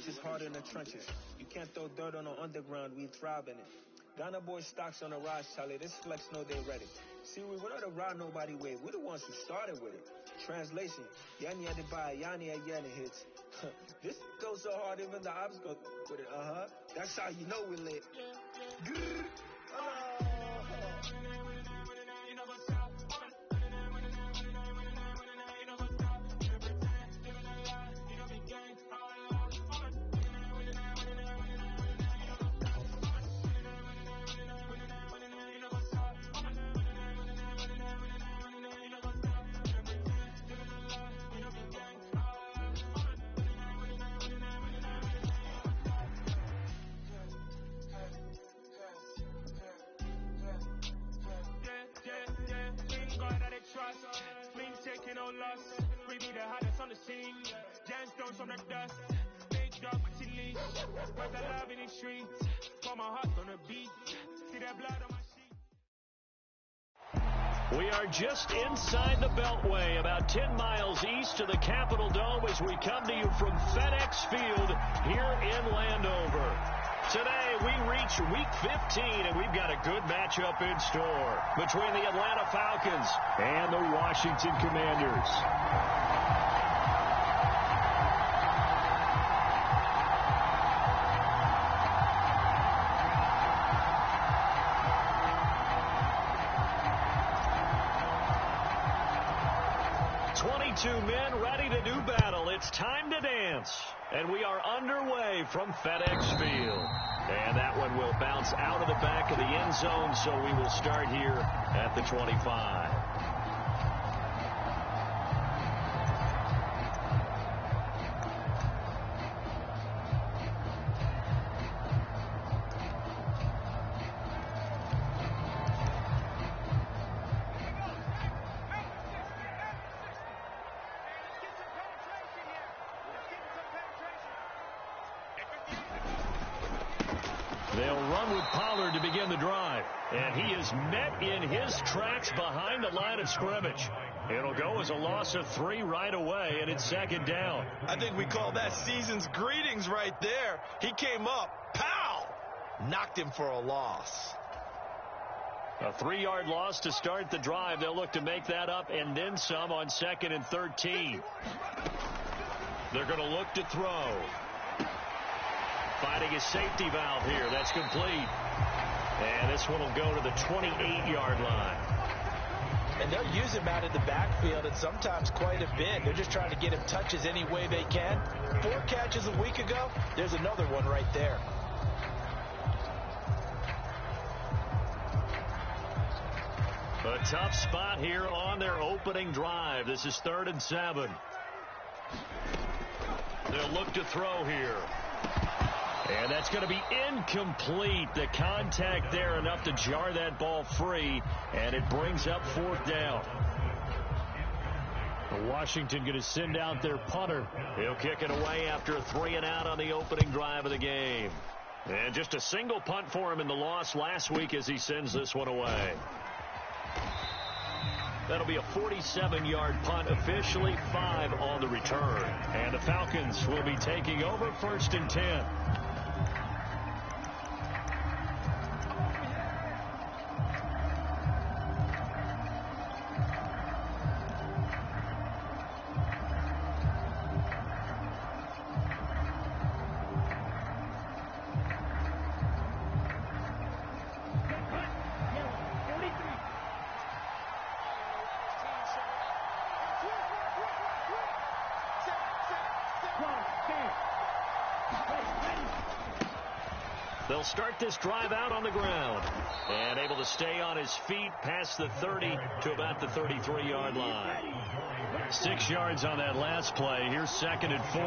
just harder in the trenches. You can't throw dirt on the underground, we thrive in it. Ghana boy stocks on the rise, Charlie. This flex know they ready. See, we don't the ride nobody wave. We the ones who started with it. Translation: Yani Adebayo, Yani Ayana hits. This goes so hard, even the ops go with it. That's how you know we lit. Taking no loss, we be the hottest on the scene. Gemstones from the dust, big dog with your leash. Cause I love in the streets, for my heart on the beat. See that blood on my sheet. We are just inside the Beltway, about 10 miles east of the Capitol Dome as we come to you from FedEx Field here in Landover. Today, we reach Week 15, and we've got a good matchup in store between the Atlanta Falcons and the Washington Commanders. Men ready to do battle. It's time to dance. And we are underway from FedEx Field. And that one will bounce out of the back of the end zone, so we will start here at the 25. They'll run with Pollard to begin the drive. And he is met in his tracks behind the line of scrimmage. It'll go as a loss of 3 right away, and it's second down. I think we call that season's greetings right there. He came up, pow! Knocked him for a loss. A 3-yard loss to start the drive. They'll look to make that up and then some on 2nd and 13. They're going to look to throw. Finding a safety valve here. That's complete. And this one will go to the 28-yard line. And they'll use him out in the backfield, and sometimes quite a bit. They're just trying to get him touches any way they can. 4 catches a week ago. There's another one right there. A tough spot here on their opening drive. This is 3rd and 7. They'll look to throw here. And that's going to be incomplete. The contact there enough to jar that ball free, and it brings up 4th down. Washington going to send out their punter. He'll kick it away after a 3-and-out on the opening drive of the game. And just a single punt for him in the loss last week as he sends this one away. That'll be a 47-yard punt, officially 5 on the return. And the Falcons will be taking over 1st and 10. They'll start this drive out on the ground. And able to stay on his feet past the 30 to about the 33-yard line. 6 yards on that last play. Here's 2nd and 4.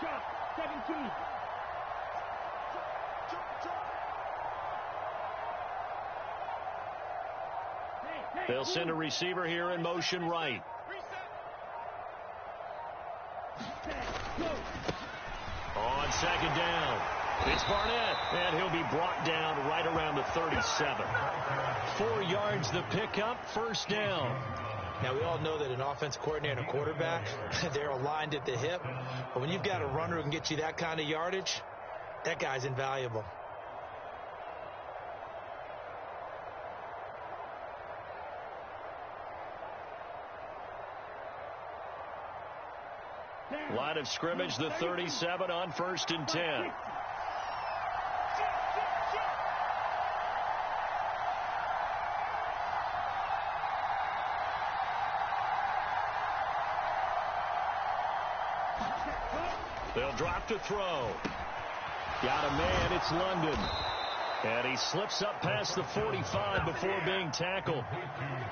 Drop, 17. They'll send a receiver here in motion right. On 2nd down. It's Barnett, and he'll be brought down right around the 37. 4 yards the pickup, first down. Now, we all know that an offense coordinator and a quarterback, they're aligned at the hip. But when you've got a runner who can get you that kind of yardage, that guy's invaluable. Line of scrimmage, the 37 on 1st and 10. They'll drop to throw. Got a man, it's London. And he slips up past the 45 before being tackled.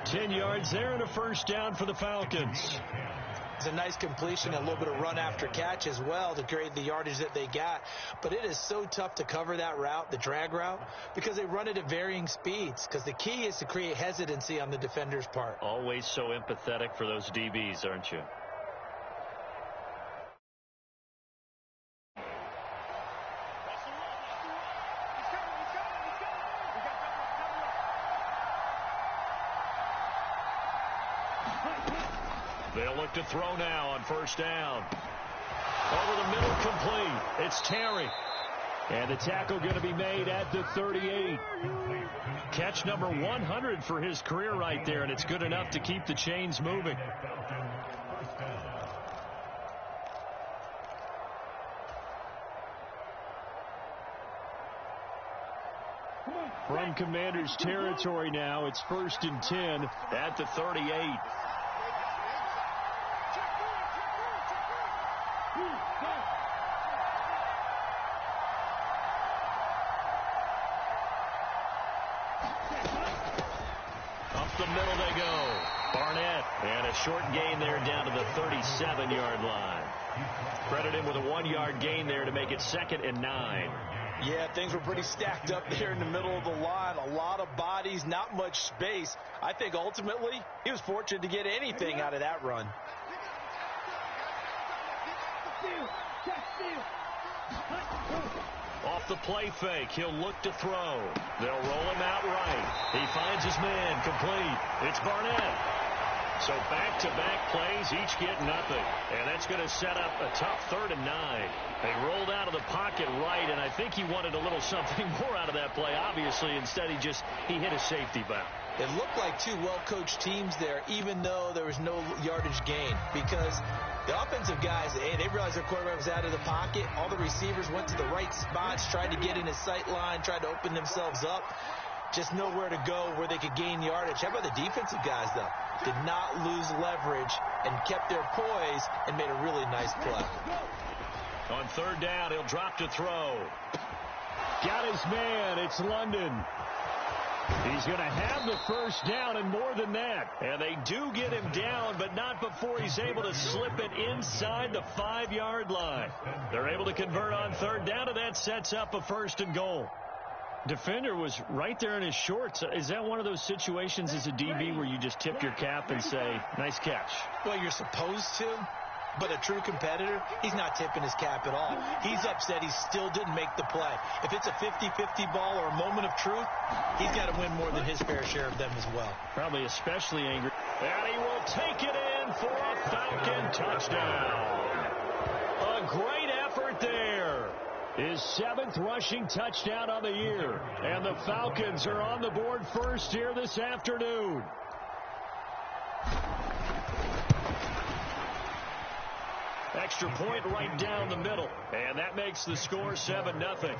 10 yards there and a first down for the Falcons. It's a nice completion, a little bit of run after catch as well to create the yardage that they got. But it is so tough to cover that route, the drag route, because they run it at varying speeds. Because the key is to create hesitancy on the defender's part. Always so empathetic for those DBs, aren't you? They'll look to throw now on first down. Over the middle, complete. It's Terry. And the tackle going to be made at the 38. Catch number 100 for his career right there, and it's good enough to keep the chains moving. From Commander's territory now, it's 1st and 10 at the 38. Up the middle they go. Barnett, and a short gain there down to the 37-yard line. Credit him with a 1-yard gain there to make it 2nd and 9. Yeah, things were pretty stacked up there in the middle of the line. A lot of bodies, not much space. I think ultimately he was fortunate to get anything out of that run. Off the play fake, he'll look to throw. They'll roll him out right. He finds his man, complete. It's Barnett. So back-to-back plays, each get nothing. And that's going to set up a tough 3rd and 9. They rolled out of the pocket right, and I think he wanted a little something more out of that play, obviously. Instead, he hit a safety valve. It looked like two well-coached teams there, even though there was no yardage gain. Because the offensive guys, they realized their quarterback was out of the pocket. All the receivers went to the right spots, tried to get in his sight line, tried to open themselves up. Just nowhere to go where they could gain yardage. How about the defensive guys, though? Did not lose leverage and kept their poise and made a really nice play. On 3rd down, he'll drop to throw. Got his man. It's London. He's going to have the first down and more than that. And they do get him down, but not before he's able to slip it inside the 5-yard line. They're able to convert on 3rd down, and that sets up a 1st and goal. Defender was right there in his shorts. Is that one of those situations as a DB where you just tip your cap and say, nice catch? Well, you're supposed to, but a true competitor, he's not tipping his cap at all. He's upset he still didn't make the play. If it's a 50-50 ball or a moment of truth, he's got to win more than his fair share of them as well. Probably especially angry. And he will take it in for a Falcon touchdown. A great effort there. His 7th rushing touchdown on the year. And the Falcons are on the board first here this afternoon. Extra point right down the middle. And that makes the score 7-0.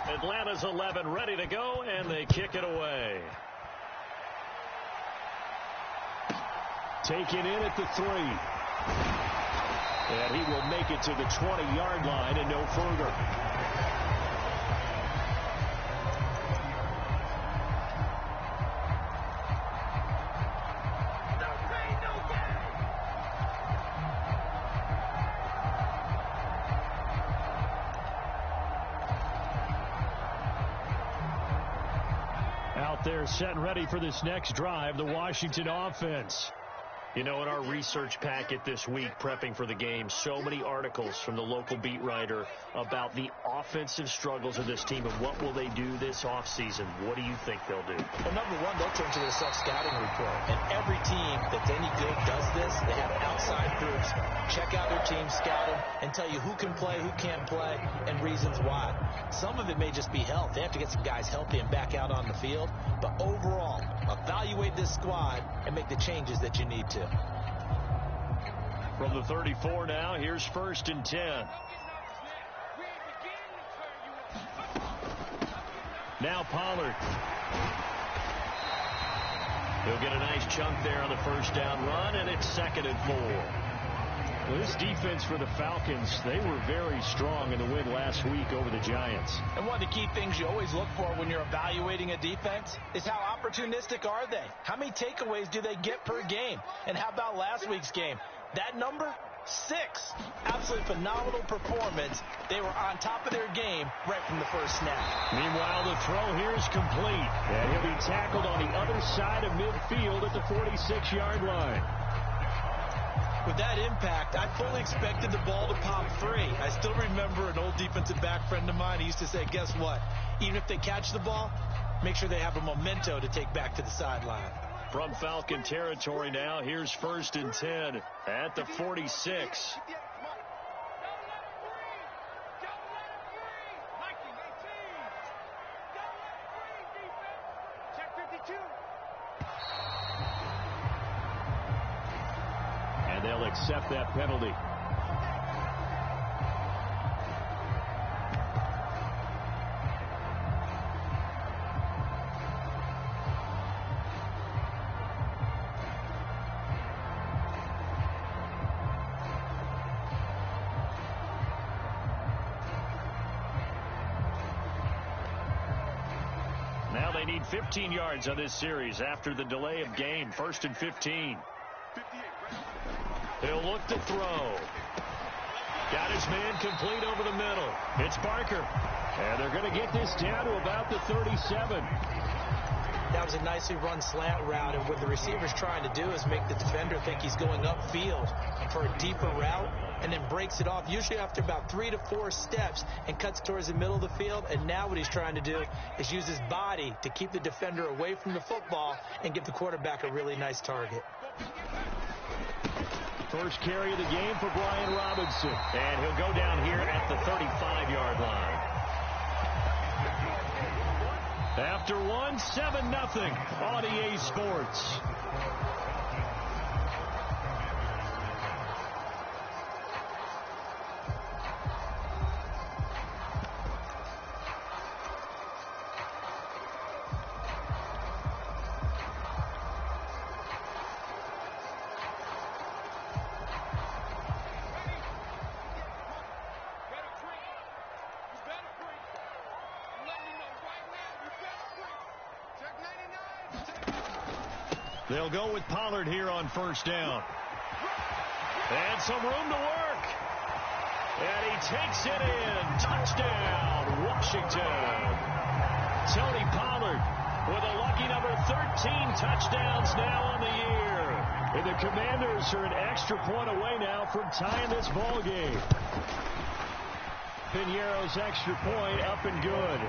Atlanta's 11 ready to go, and they kick it away. Taken in at the 3. And he will make it to the 20-yard line and no further. out there setting ready for this next drive, the Washington offense. You know, in our research packet this week, prepping for the game, so many articles from the local beat writer about the offensive struggles of this team and what will they do this offseason. What do you think they'll do? Well, number one, they'll turn to their self-scouting report. And every team that's any good does this. They have outside groups, check out their team, scout them, and tell you who can play, who can't play, and reasons why. Some of it may just be health. They have to get some guys healthy and back out on the field. But overall, evaluate this squad and make the changes that you need to. From the 34 now, here's 1st and 10. Now Pollard. He'll get a nice chunk there on the first down run, and it's 2nd and 4. Well, this defense for the Falcons, they were very strong in the win last week over the Giants. And one of the key things you always look for when you're evaluating a defense is how opportunistic are they? How many takeaways do they get per game? And how about last week's game? That number? 6. Absolutely phenomenal performance. They were on top of their game right from the first snap. Meanwhile, the throw here is complete. And he'll be tackled on the other side of midfield at the 46-yard line. With that impact, I fully expected the ball to pop free. I still remember an old defensive back friend of mine. He used to say, guess what? Even if they catch the ball, make sure they have a memento to take back to the sideline. From Falcon territory now, here's 1st and 10 at the 46. And they'll accept that penalty. Now they need 15 yards on this series after the delay of game. 1st and 15. He'll look to throw. Got his man complete over the middle. It's Barker. And they're going to get this down to about the 37. That was a nicely run slant route, and what the receiver's trying to do is make the defender think he's going upfield for a deeper route, and then breaks it off, usually after about 3 to 4 steps, and cuts towards the middle of the field. And now what he's trying to do is use his body to keep the defender away from the football and give the quarterback a really nice target. First carry of the game for Brian Robinson. And he'll go down here at the 35-yard line. After one, 7-0 on EA Sports. They'll go with Pollard here on 1st down. And some room to work. And he takes it in. Touchdown, Washington. Tony Pollard with a lucky number 13 touchdowns now on the year. And the Commanders are an extra point away now from tying this ball game. Piñeiro's extra point up and good.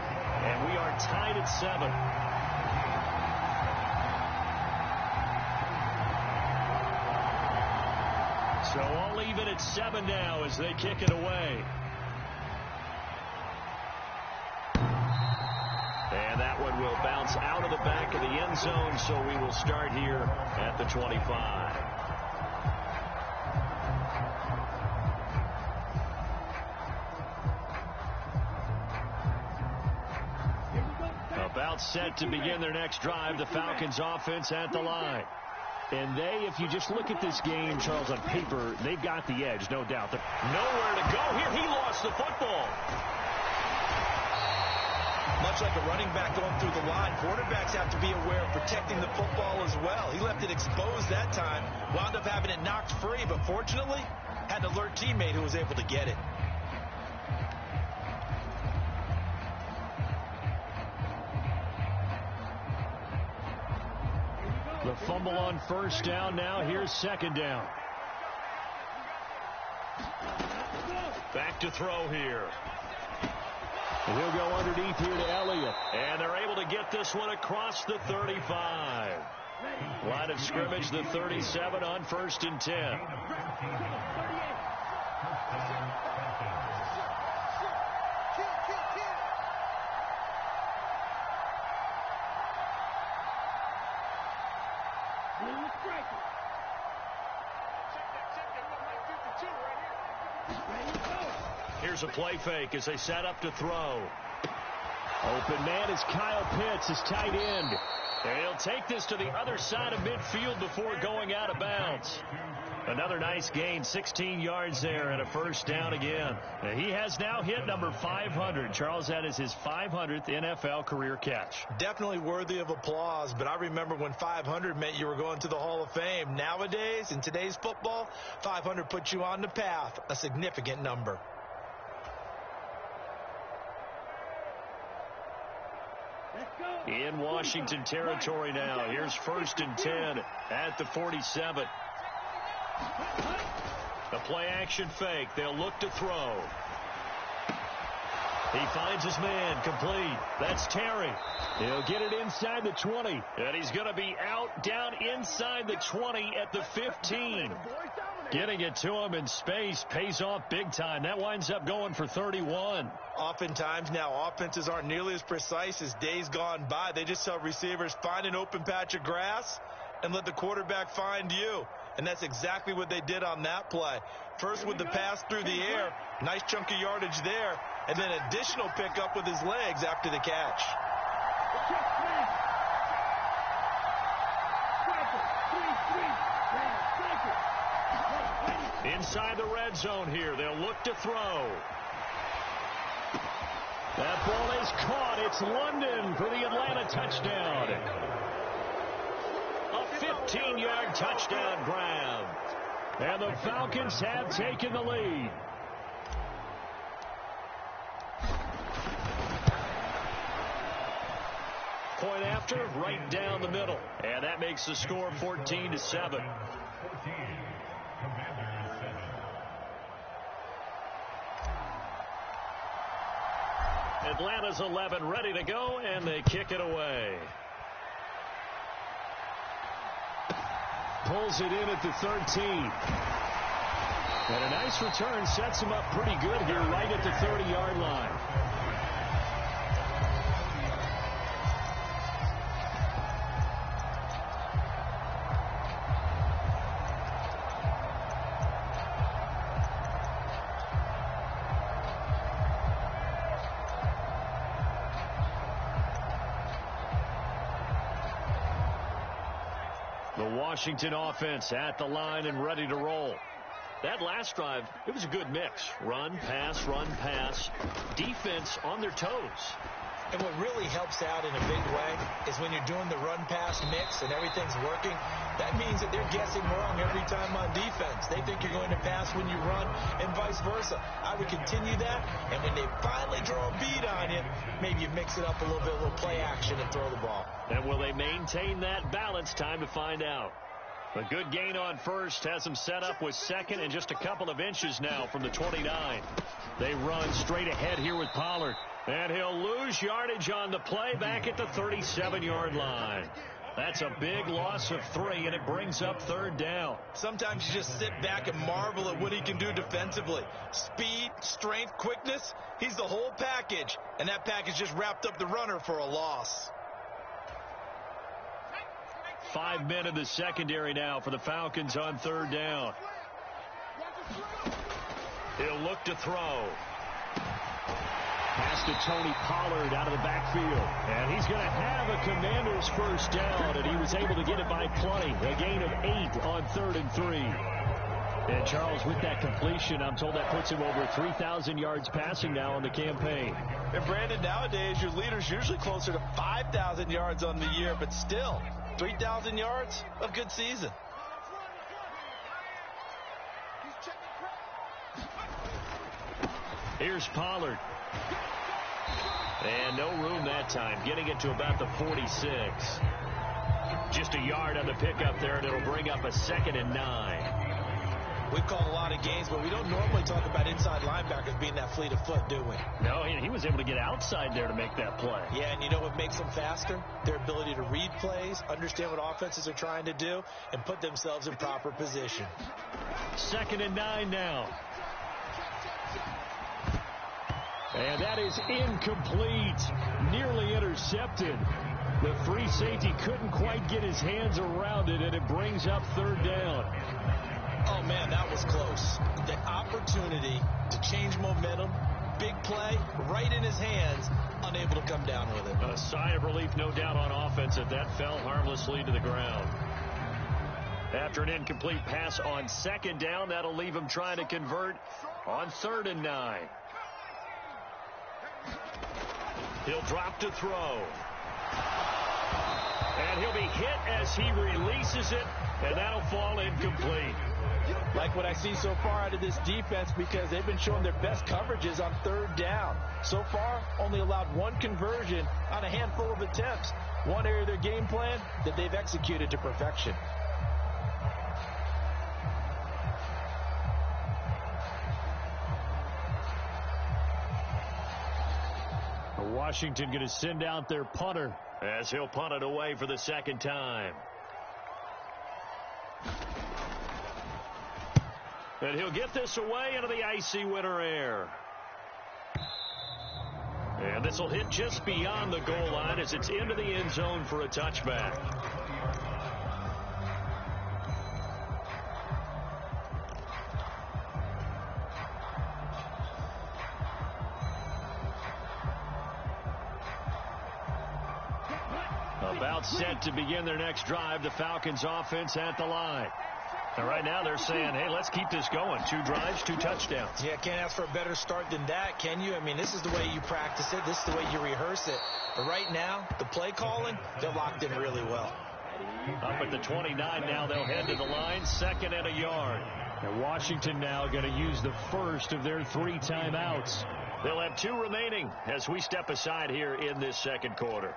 And we are tied at 7. So all even at 7 now as they kick it away. And that one will bounce out of the back of the end zone, so we will start here at the 25. About set to begin their next drive, the Falcons offense at the line. And they, if you just look at this game, Charles, on paper, they've got the edge, no doubt. Nowhere to go here. He lost the football. Much like a running back going through the line, quarterbacks have to be aware of protecting the football as well. He left it exposed that time, wound up having it knocked free, but fortunately, had an alert teammate who was able to get it. The fumble on first down. Now here's second down. Back to throw here. He'll go underneath here to Elliott. And they're able to get this one across the 35. Line of scrimmage, the 37 on 1st and 10. Here's a play fake as they set up to throw. Open man is Kyle Pitts, his tight end. And he'll take this to the other side of midfield before going out of bounds. Another nice gain, 16 yards there and a first down again. And he has now hit number 500. Charles, that is his 500th NFL career catch. Definitely worthy of applause, but I remember when 500 meant you were going to the Hall of Fame. Nowadays, in today's football, 500 puts you on the path, a significant number. In Washington territory now. Here's 1st and 10 at the 47. The play action fake. They'll look to throw. He finds his man complete. That's Terry. He'll get it inside the 20. And he's going to be out down inside the 20 at the 15. Getting it to him in space pays off big time. That winds up going for 31. Oftentimes now offenses aren't nearly as precise as days gone by. They just tell receivers, find an open patch of grass and let the quarterback find you. And that's exactly what they did on that play. First with the pass through the air, nice chunk of yardage there, and then additional pickup with his legs after the catch. Inside the red zone here. They'll look to throw. That ball is caught. It's London for the Atlanta touchdown. A 15-yard touchdown grab. And the Falcons have taken the lead. Point after, right down the middle. And that makes the score 14-7. Atlanta's 11 ready to go, and they kick it away. Pulls it in at the 13. And a nice return sets him up pretty good here right at the 30-yard line. Washington offense at the line and ready to roll. That last drive, it was a good mix. Run, pass, defense on their toes. And what really helps out in a big way is when you're doing the run-pass mix and everything's working, that means that they're guessing wrong every time on defense. They think you're going to pass when you run and vice versa. I would continue that, and when they finally draw a bead on you, maybe you mix it up a little bit, a little play action and throw the ball. And will they maintain that balance? Time to find out. A good gain on first has them set up with second and just a couple of inches now from the 29. They run straight ahead here with Pollard. And he'll lose yardage on the play back at the 37-yard line. That's a big loss of 3, and it brings up 3rd down. Sometimes you just sit back and marvel at what he can do defensively. Speed, strength, quickness, he's the whole package. And that package just wrapped up the runner for a loss. 5 men in the secondary now for the Falcons on 3rd down. He'll look to throw. Pass to Tony Pollard out of the backfield. And he's going to have a Commander's first down, and he was able to get it by plenty. A gain of 8 on 3rd and 3. And Charles, with that completion, I'm told that puts him over 3,000 yards passing now on the campaign. And Brandon, nowadays your leader's usually closer to 5,000 yards on the year, but still, 3,000 yards, a good season. Here's Pollard. And no room that time, getting it to about the 46. Just a yard on the pickup there, and it'll bring up a 2nd and 9. We've called a lot of games, but we don't normally talk about inside linebackers being that fleet of foot, do we? No, he was able to get outside there to make that play. Yeah, and you know what makes them faster? Their ability to read plays, understand what offenses are trying to do, and put themselves in proper position. 2nd and 9 now. And that is incomplete. Nearly intercepted. The free safety couldn't quite get his hands around it, and it brings up 3rd down. Oh, man, that was close. The opportunity to change momentum, big play, right in his hands, unable to come down with it. A sigh of relief, no doubt, on offense that fell harmlessly to the ground. After an incomplete pass on 2nd down, that'll leave him trying to convert on 3rd and 9. He'll drop to throw. And he'll be hit as he releases it, and that'll fall incomplete. Like what I see so far out of this defense, because they've been showing their best coverages on 3rd down. So far, only allowed 1 conversion on a handful of attempts. One area of their game plan that they've executed to perfection. Washington going to send out their punter as he'll punt it away for the 2nd time. And he'll get this away into the icy winter air. And this will hit just beyond the goal line as it's into the end zone for a touchback. About set to begin their next drive, the Falcons offense at the line. And right now they're saying, hey, let's keep this going. 2 drives, 2 touchdowns. Yeah, can't ask for a better start than that, can you? I mean, this is the way you practice it. This is the way you rehearse it. But right now, the play calling, they're locked in really well. Up at the 29 now, they'll head to the line, 2nd and a yard. And Washington now going to use the first of their 3 timeouts. They'll have 2 remaining as we step aside here in this 2nd quarter.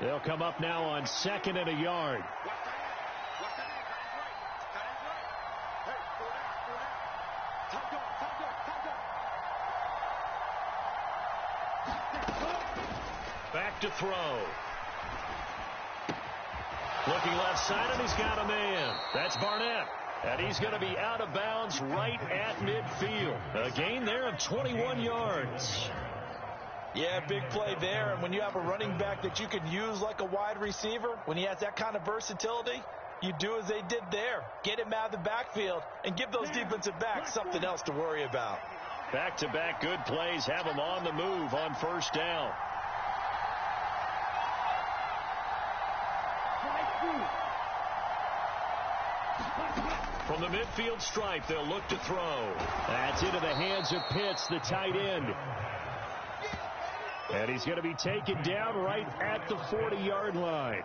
They'll come up now on 2nd and a yard. Back to throw. Looking left side, and he's got a man. That's Barnett. And he's going to be out of bounds right at midfield. A gain there of 21 yards. Yeah, big play there. And when you have a running back that you can use like a wide receiver, when he has that kind of versatility, you do as they did there. Get him out of the backfield and give those defensive backs something else to worry about. Back-to-back good plays have them on the move on 1st down. From the midfield stripe, they'll look to throw. That's into the hands of Pitts, the tight end. And he's going to be taken down right at the 40-yard line.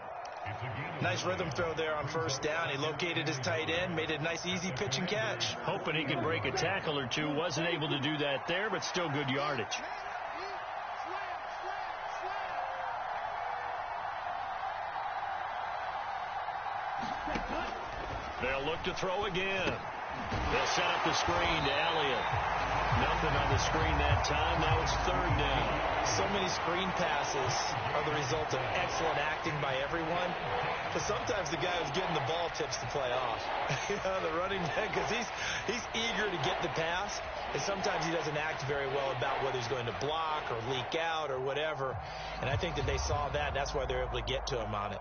Nice rhythm throw there on 1st down. He located his tight end, made a nice easy pitch and catch. Hoping he can break a tackle or 2. Wasn't able to do that there, but still good yardage. They'll look to throw again. They'll set up the screen to Elliott. Nothing on the screen that time. Now it's 3rd down. So many screen passes are the result of excellent acting by everyone. But sometimes the guy who's getting the ball tips the play off. The running back, because he's eager to get the pass. And sometimes he doesn't act very well about whether he's going to block or leak out or whatever. And I think that they saw that. That's why they're able to get to him on it.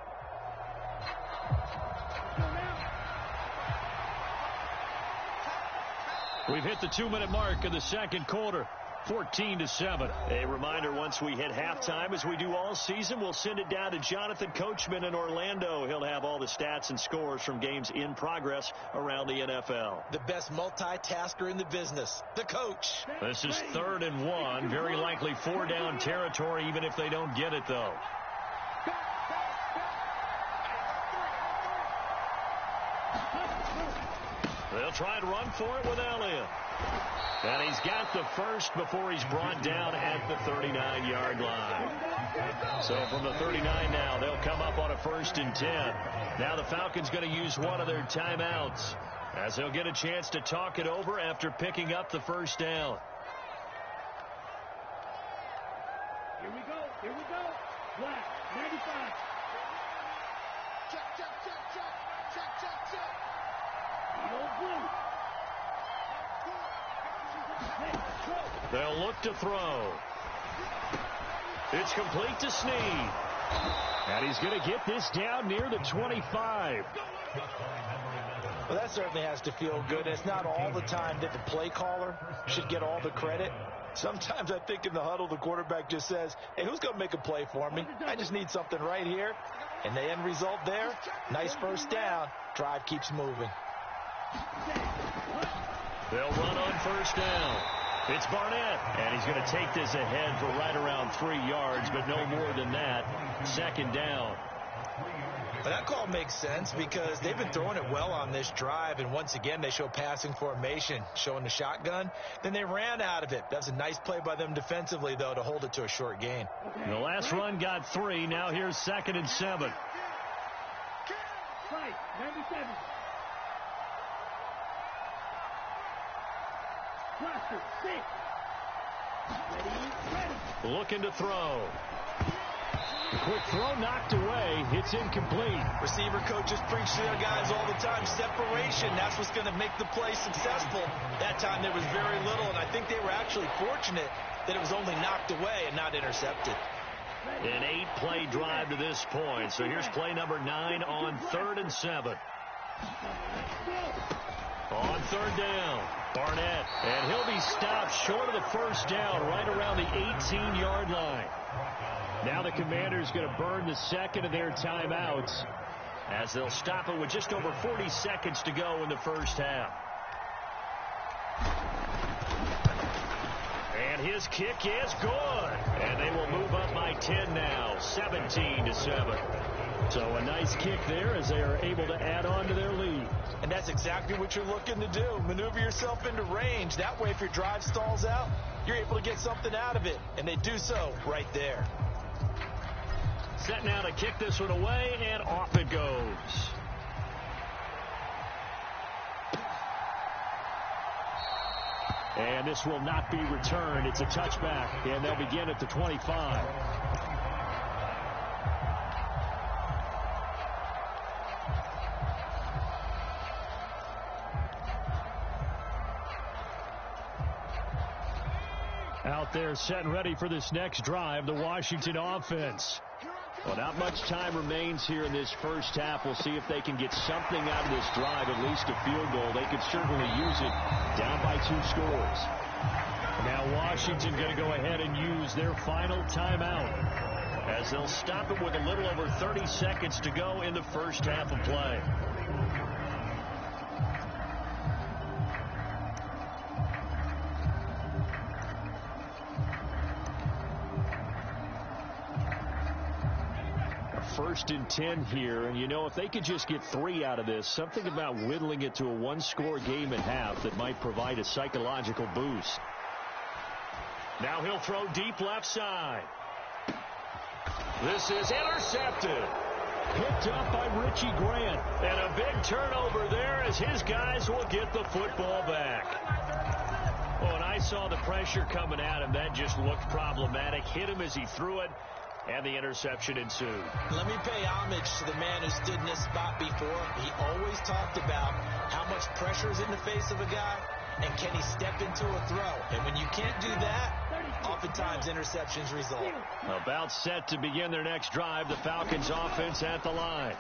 We've hit the 2-minute mark in the 2nd quarter. 14-7. A reminder, once we hit halftime, as we do all season, we'll send it down to Jonathan Coachman in Orlando. He'll have all the stats and scores from games in progress around the NFL. The best multitasker in the business, the coach. This is 3rd and 1. Very likely 4-down territory, even if they don't get it, though. They'll They'll try and run for it with Elliott. And he's got the first before he's brought down at the 39-yard line. So from the 39 now, they'll come up on a 1st and 10. Now the Falcons going to use one of their timeouts as they'll get a chance to talk it over after picking up the first down. Here we go. Here we go. Black, 95. Check. No blue. They'll look to throw. It's complete to Snead. And he's going to get this down near the 25. Well, that certainly has to feel good. It's not all the time that the play caller should get all the credit. Sometimes I think in the huddle, the quarterback just says, hey, who's going to make a play for me? I just need something right here. And the end result there, nice first down. Drive keeps moving. They'll run on first down. It's Barnett, and he's going to take this ahead for right around 3 yards, but no more than that. 2nd down. But that call makes sense because they've been throwing it well on this drive, and once again they show passing formation, showing the shotgun. Then they ran out of it. That's a nice play by them defensively, though, to hold it to a short gain. The last run got 3. Now here's 2nd and 7. Right, 97. Cluster, 6. Ready. Looking to throw. Quick throw knocked away. It's incomplete. Receiver coaches preach to their guys all the time. Separation, that's what's going to make the play successful. That time there was very little, and I think they were actually fortunate that it was only knocked away and not intercepted. An 8-play drive to this point. So here's play number 9 on 3rd and 7. On 3rd down, Barnett, and he'll be stopped short of the first down right around the 18-yard line. Now the Commanders going to burn the 2nd of their timeouts as they'll stop it with just over 40 seconds to go in the first half. And his kick is good. And they will move up by 10 now, 17-7. So a nice kick there as they are able to add on to their lead. And that's exactly what you're looking to do. Maneuver yourself into range. That way, if your drive stalls out, you're able to get something out of it. And they do so right there. Set now to kick this one away, and off it goes. And this will not be returned. It's a touchback, and they'll begin at the 25. Out there set and ready for this next drive, the Washington offense. Well, not much time remains here in this first half. We'll see if they can get something out of this drive, at least a field goal. They could certainly use it down by 2 scores. Now Washington going to go ahead and use their final timeout as they'll stop it with a little over 30 seconds to go in the first half of play. First and 10 here, and you know, if they could just get 3 out of this, something about whittling it to a 1-score game at half that might provide a psychological boost. Now he'll throw deep left side. This is intercepted. Picked up by Richie Grant, and a big turnover there as his guys will get the football back. Oh, and I saw the pressure coming at him. That just looked problematic. Hit him as he threw it. And the interception ensued. Let me pay homage to the man who stood in this spot before. He always talked about how much pressure is in the face of a guy, and can he step into a throw. And when you can't do that, oftentimes interceptions result. About set to begin their next drive, the Falcons offense at the line.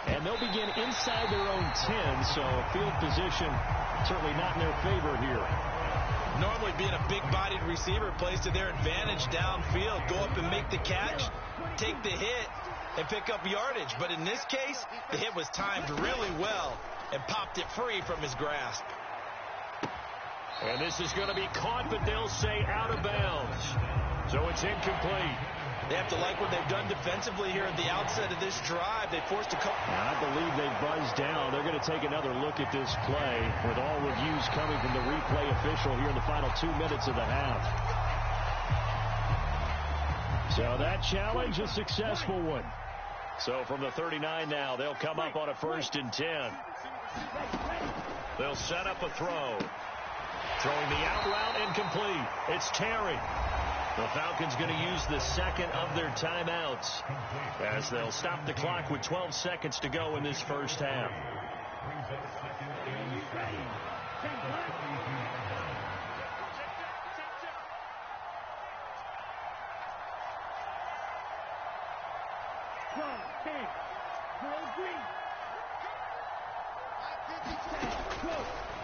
And they'll begin inside their own 10, so field position certainly not in their favor here. Normally being a big-bodied receiver plays to their advantage downfield. Go up and make the catch, take the hit, and pick up yardage. But in this case, the hit was timed really well and popped it free from his grasp. And this is going to be caught, but they'll say out of bounds. So it's incomplete. They have to like what they've done defensively here at the outset of this drive. They forced a couple. I believe they've buzzed down. They're going to take another look at this play with all reviews coming from the replay official here in the final 2 minutes of the half. So that challenge, a successful one. So from the 39 now, they'll come up on a 1st and 10. They'll set up a throw. Throwing the out route, incomplete. It's Terry. The Falcons going to use the second of their timeouts as they'll stop the clock with 12 seconds to go in this first half.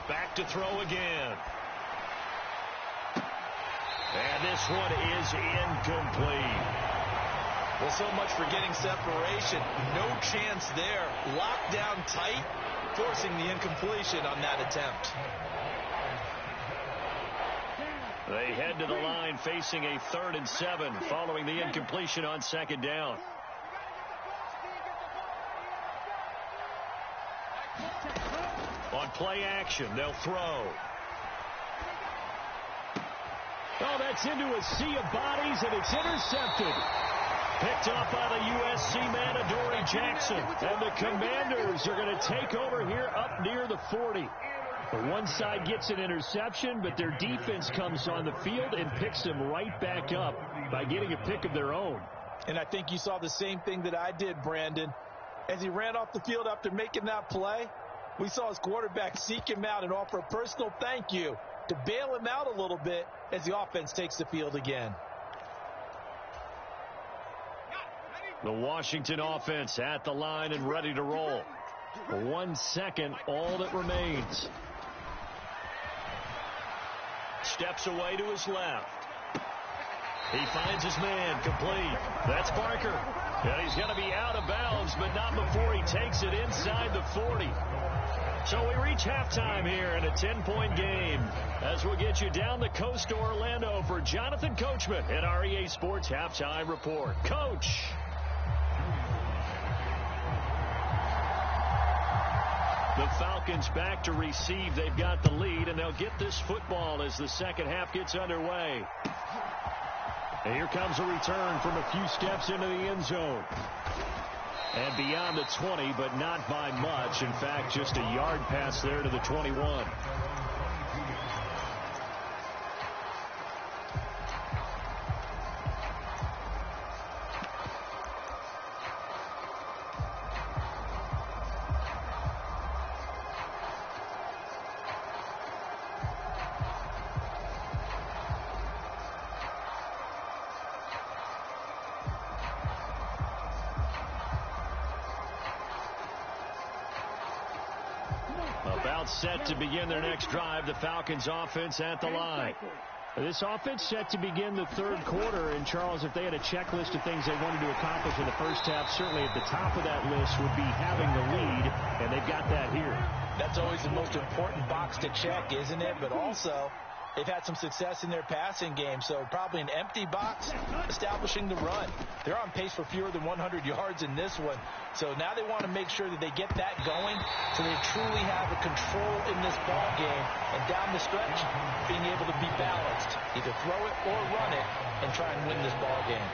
Back to throw again. And this one is incomplete. Well, so much for getting separation. No chance there. Locked down tight, forcing the incompletion on that attempt. They head to the line facing a 3rd and 7 following the incompletion on 2nd down. On play action, they'll throw. Oh, that's into a sea of bodies, and it's intercepted. Picked off by the USC man, Adoree Jackson. And the Commanders are going to take over here up near the 40. The one side gets an interception, but their defense comes on the field and picks them right back up by getting a pick of their own. And I think you saw the same thing that I did, Brandon. As he ran off the field after making that play, we saw his quarterback seek him out and offer a personal thank you to bail him out a little bit as the offense takes the field again. The Washington offense at the line and ready to roll. 1 second, all that remains. Steps away to his left. He finds his man, complete. That's Barker. And he's going to be out of bounds, but not before he takes it inside the 40. So we reach halftime here in a 10-point game as we'll get you down the coast to Orlando for Jonathan Coachman at our EA Sports Halftime Report. Coach. The Falcons back to receive. They've got the lead, and they'll get this football as the second half gets underway. And here comes a return from a few steps into the end zone. And beyond the 20, but not by much. In fact, just a yard pass there to the 21. About set to begin their next drive, the Falcons offense at the line. This offense set to begin the third quarter, and Charles, if they had a checklist of things they wanted to accomplish in the first half, certainly at the top of that list would be having the lead, and they've got that here. That's always the most important box to check, isn't it? But also, they've had some success in their passing game, so probably an empty box establishing the run. They're on pace for fewer than 100 yards in this one, so now they want to make sure that they get that going so they truly have a control in this ball game, and down the stretch, being able to be balanced, either throw it or run it, and try and win this ball game.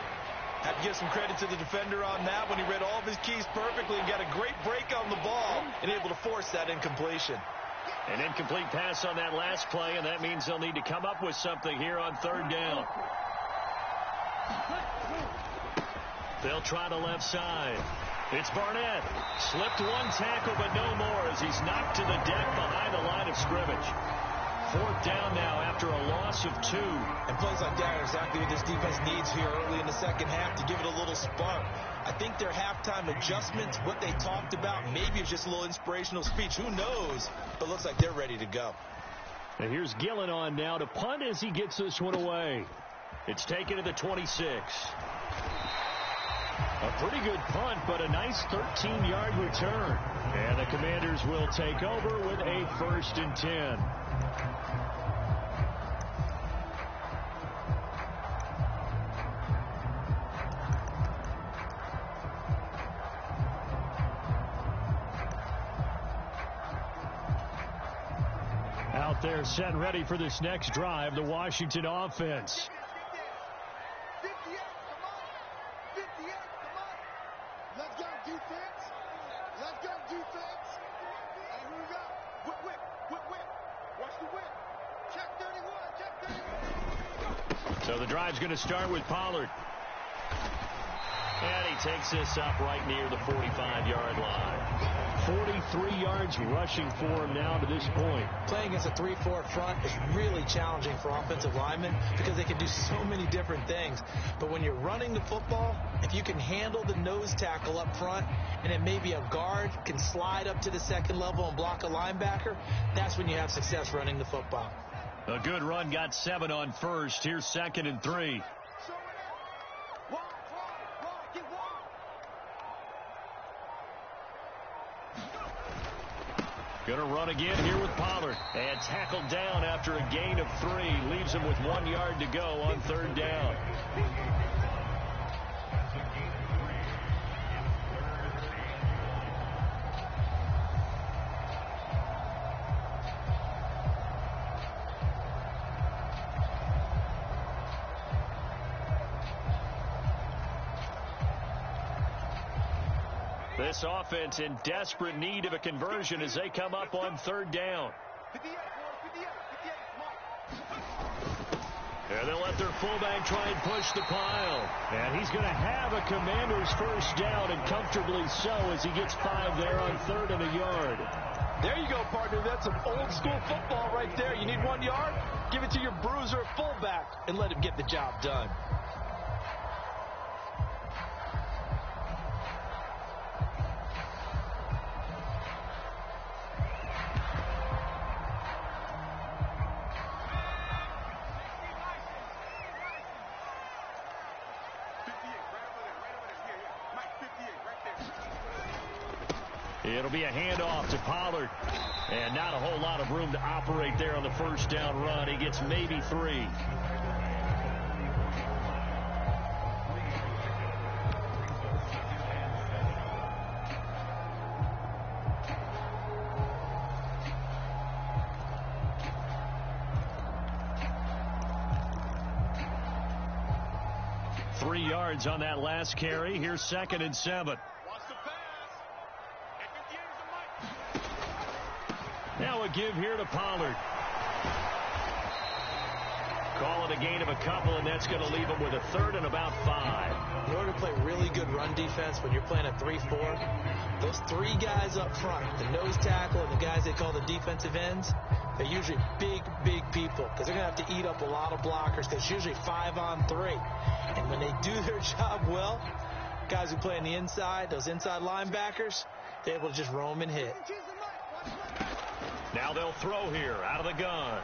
I have to give some credit to the defender on that when he read all of his keys perfectly and got a great break on the ball and able to force that incompletion. An incomplete pass on that last play, and that means they'll need to come up with something here on third down. They'll try the left side. It's Barnett. Slipped one tackle, but no more as he's knocked to the deck behind the line of scrimmage. Fourth down now after a loss of 2. And plays like that are exactly what this defense needs here early in the second half to give it a little spark. I think their halftime adjustments, what they talked about, maybe it's just a little inspirational speech. Who knows? But looks like they're ready to go. And here's Gillen on now to punt as he gets this one away. It's taken to the 26. A pretty good punt, but a nice 13-yard return. And the Commanders will take over with a 1st and 10. out there set and ready for this next drive, the Washington offense. 58, come on. 58, come on. Let's go, defense. Let's go, defense. And here we go. Whip. Watch the whip. Check 31. So the drive's going to start with Pollard. And he takes this up right near the 45-yard line. 43 yards rushing for him now to this point. Playing against a 3-4 front is really challenging for offensive linemen because they can do so many different things. But when you're running the football, if you can handle the nose tackle up front and then maybe a guard can slide up to the second level and block a linebacker, that's when you have success running the football. A good run got 7 on first. Here's 2nd and 3. Going to run again here with Pollard. And tackled down after a gain of 3. Leaves him with 1 yard to go on 3rd down. This offense in desperate need of a conversion as they come up on 3rd down. And they'll let their fullback try and push the pile. And he's going to have a Commander's 1st down, and comfortably so, as he gets 5 there on 3rd and a yard. There you go, partner. That's some old school football right there. You need 1 yard? Give it to your bruiser fullback and let him get the job done. It'll be a handoff to Pollard. And not a whole lot of room to operate there on the 1st down run. He gets maybe 3. Yards on that last carry. Here's 2nd and 7. Now a give here to Pollard. Call it a gain of a couple, and that's going to leave him with a 3rd and about 5. In order to play really good run defense when you're playing a 3-4, those 3 guys up front, the nose tackle and the guys they call the defensive ends, they're usually big people because they're going to have to eat up a lot of blockers because it's usually 5 on 3. And when they do their job well, guys who play on the inside, those inside linebackers, they're able to just roam and hit. Now they'll throw here out of the gun.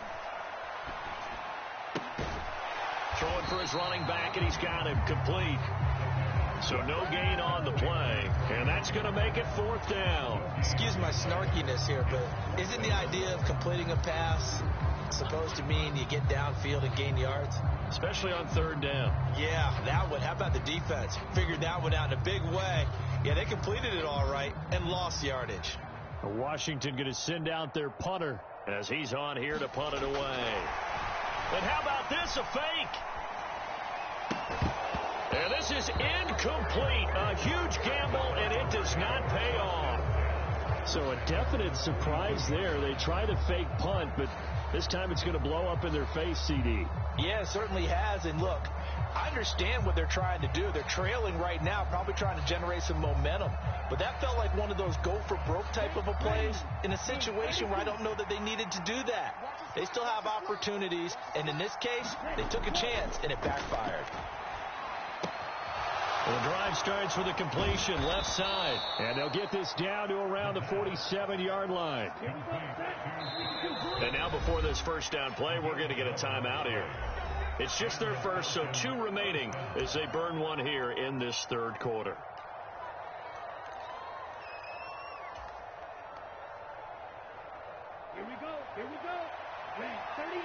Throwing for his running back, and he's got him complete. So no gain on the play, and that's going to make it 4th down. Excuse my snarkiness here, but isn't the idea of completing a pass supposed to mean you get downfield and gain yards? Especially on 3rd down. Yeah, that one. How about the defense? Figured that one out in a big way. Yeah, they completed it all right and lost yardage. Washington going to send out their punter as he's on here to punt it away. And how about this, a fake? And this is incomplete. A huge gamble, and it does not pay off. So a definite surprise there. They try to fake punt, but this time it's going to blow up in their face, CD. Yeah, it certainly has. And look, I understand what they're trying to do. They're trailing right now, probably trying to generate some momentum. But that felt like one of those go-for-broke type of a plays in a situation where I don't know that they needed to do that. They still have opportunities, and in this case, they took a chance, and it backfired. The drive starts with a completion left side, and they'll get this down to around the 47-yard line. And now before this 1st down play, we're going to get a timeout here. It's just their first, so 2 remaining as they burn one here in this 3rd quarter. Here we go. Red 38. 1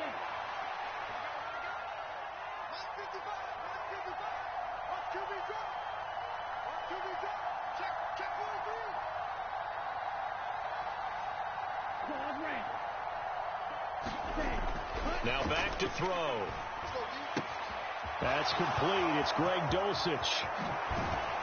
2 Check 43. Quad red. Now back to throw. That's complete. It's Greg Dulcich.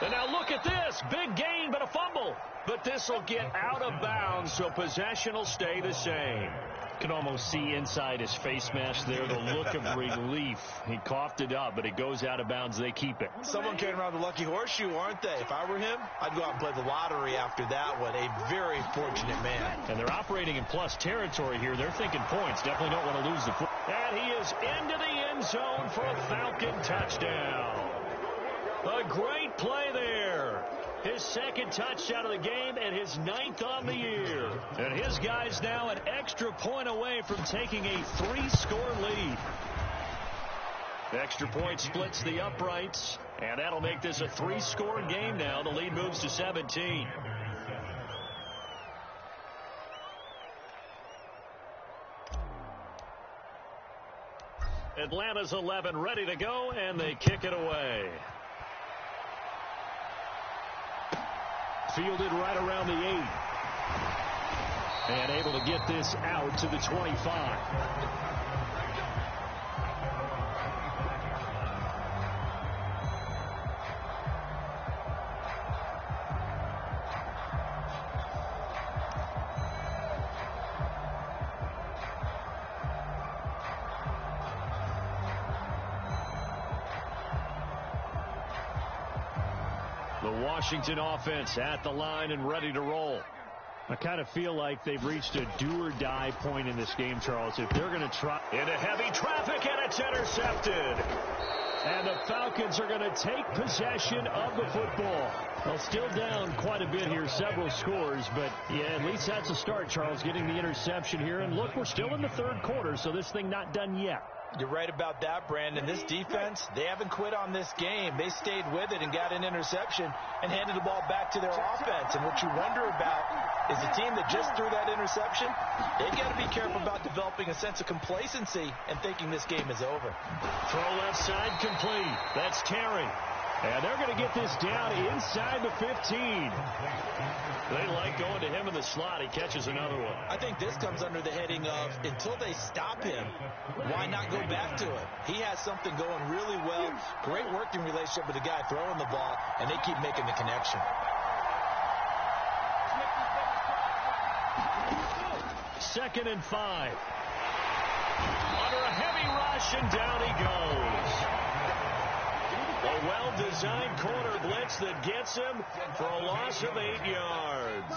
And now look at this. Big gain, but a fumble. But this will get out of bounds, so possession will stay the same. You can almost see inside his face mask there the look of relief. He coughed it up, but it goes out of bounds. They keep it. Someone carrying around the lucky horseshoe, aren't they? If I were him, I'd go out and play the lottery after that one. A very fortunate man. And they're operating in plus territory here. They're thinking points. Definitely don't want to lose the foot. And he is into the end zone for a Falcon touchdown. A great play there. His second touchdown of the game and his 9th on the year. And his guys now an extra point away from taking a 3-score lead. The extra point splits the uprights, and that'll make this a 3-score game now. The lead moves to 17. Atlanta's 11 ready to go, and they kick it away. Fielded right around the 8. And able to get this out to the 25. The Washington offense at the line and ready to roll. I kind of feel like they've reached a do-or-die point in this game, Charles. If they're going to try into heavy traffic, and it's intercepted. And the Falcons are going to take possession of the football. Well, still down quite a bit here, several scores, but yeah, at least that's a start, Charles, getting the interception here. And look, we're still in the third quarter, so this thing not done yet. You're right about that, Brandon. This defense, they haven't quit on this game. They stayed with it and got an interception and handed the ball back to their offense. And what you wonder about is the team that just threw that interception, they've got to be careful about developing a sense of complacency and thinking this game is over. Throw left side complete. That's Terry. And they're going to get this down inside the 15. They like going to him in the slot. He catches another one. I think this comes under the heading of, until they stop him, why not go back to it? He has something going really well. Great working relationship with the guy throwing the ball, and they keep making the connection. Second and 5. Under a heavy rush, and down he goes. A well-designed corner blitz that gets him for a loss of 8 yards.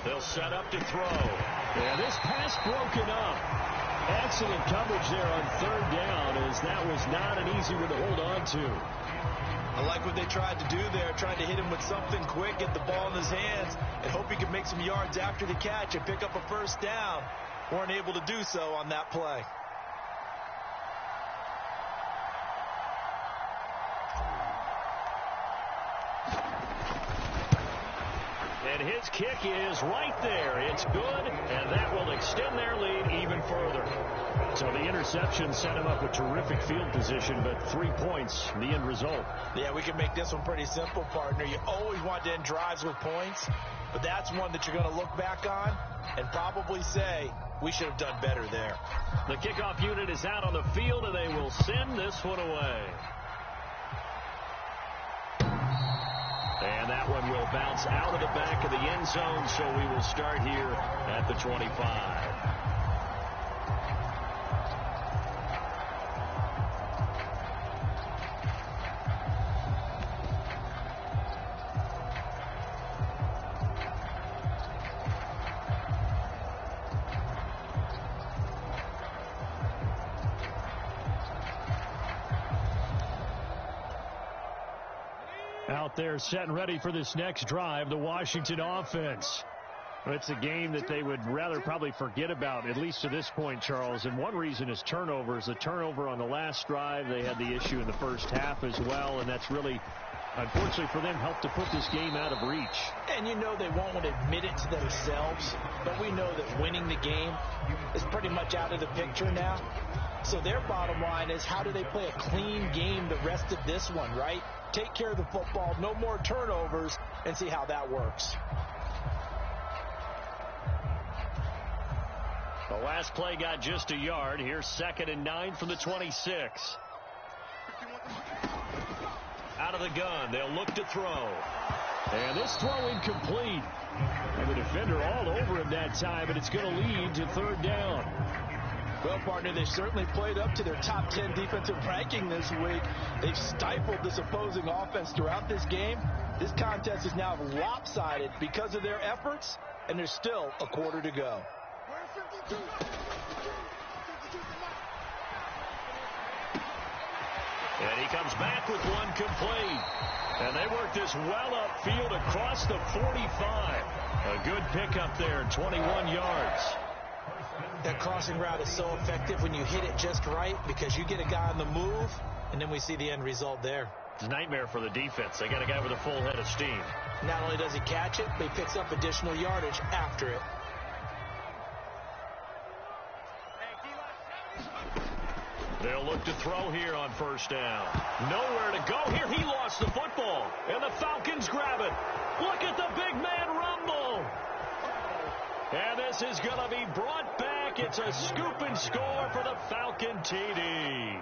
They'll set up to throw. Yeah, this pass broken up. Excellent coverage there on third down, as that was not an easy one to hold on to. I like what they tried to do there, tried to hit him with something quick, get the ball in his hands, and hope he could make some yards after the catch and pick up a first down. Weren't able to do so on that play. And his kick is right there. It's good, and that will extend their lead even further. So the interception set him up with terrific field position, but 3 points, the end result. Yeah, we can make this one pretty simple, partner. You always want to end drives with points, but that's one that you're going to look back on and probably say, we should have done better there. The kickoff unit is out on the field, and they will send this one away. And that one will bounce out of the back of the end zone, so we will start here at the 25. Out there set and ready for this next drive, the Washington offense. It's a game that they would rather probably forget about, at least to this point, Charles. And one reason is turnovers. The turnover on the last drive, they had the issue in the first half as well, and that's really, unfortunately for them, helped to put this game out of reach. And you know they won't want to admit it to themselves, but we know that winning the game is pretty much out of the picture now. So their bottom line is, how do they play a clean game the rest of this one, right? Take care of the football, no more turnovers, and see how that works. Last play got just a yard. Here's 2nd and 9 from the 26. Out of the gun. They'll look to throw. And this throw incomplete. And the defender all over him that time, and it's going to lead to 3rd down. Well, partner, they certainly played up to their top 10 defensive ranking this week. They've stifled this opposing offense throughout this game. This contest is now lopsided because of their efforts, and there's still a quarter to go. And he comes back with one complete. And they work this well upfield across the 45. A good pickup there, 21 yards. That crossing route is so effective when you hit it just right because you get a guy on the move, and then we see the end result there. It's a nightmare for the defense. They got a guy with a full head of steam. Not only does he catch it, but he picks up additional yardage after it. They'll look to throw here on 1st down. Nowhere to go here. He lost the football, and the Falcons grab it. Look at the big man rumble. And this is going to be brought back. It's a scoop and score for the Falcon TD.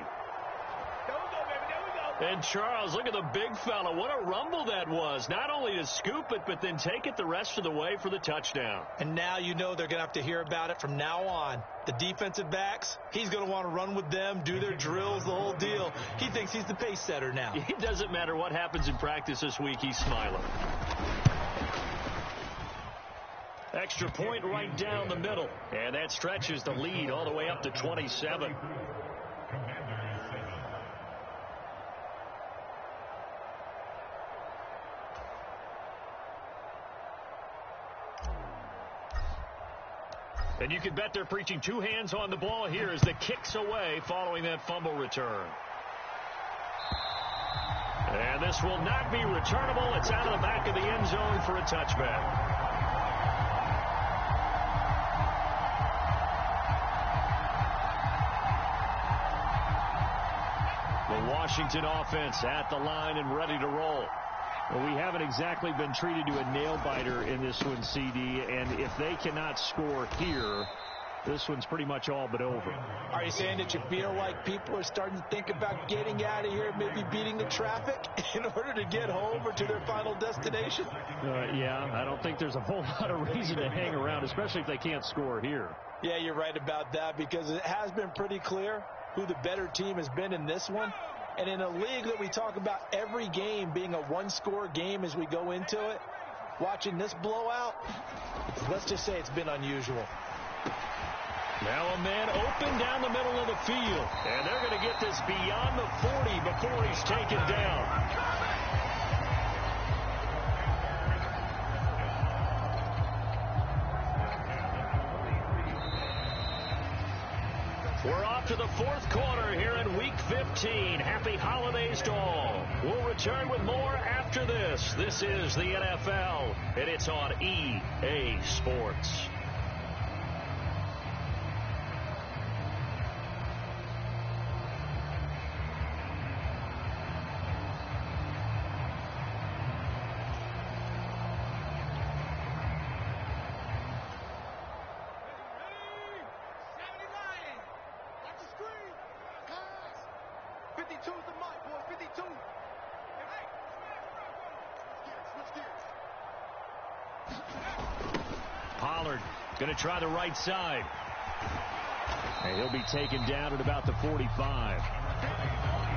And Charles, look at the big fella. What a rumble that was. Not only to scoop it, but then take it the rest of the way for the touchdown. And now you know they're going to have to hear about it from now on. The defensive backs, he's going to want to run with them, do their drills, the whole deal. He thinks he's the pace setter now. It doesn't matter what happens in practice this week. He's smiling. Extra point right down the middle. And that stretches the lead all the way up to 27. And you can bet they're preaching 2 hands on the ball here as the kick's away following that fumble return. And this will not be returnable. It's out of the back of the end zone for a touchback. The Washington offense at the line and ready to roll. Well, we haven't exactly been treated to a nail-biter in this one, CD, and if they cannot score here, this one's pretty much all but over. Are you saying that you feel like people are starting to think about getting out of here, maybe beating the traffic in order to get home or to their final destination? Yeah, I don't think there's a whole lot of reason to hang around, especially if they can't score here. Yeah, you're right about that because it has been pretty clear who the better team has been in this one. And in a league that we talk about every game being a one-score game as we go into it, watching this blowout, let's just say it's been unusual. Now a man open down the middle of the field. And they're going to get this beyond the 40 before he's taken down. We're off to the 4th quarter here in Week 15. Happy holidays to all. We'll return with more after this. This is the NFL, and it's on EA Sports. Going to try the right side. And he'll be taken down at about the 45.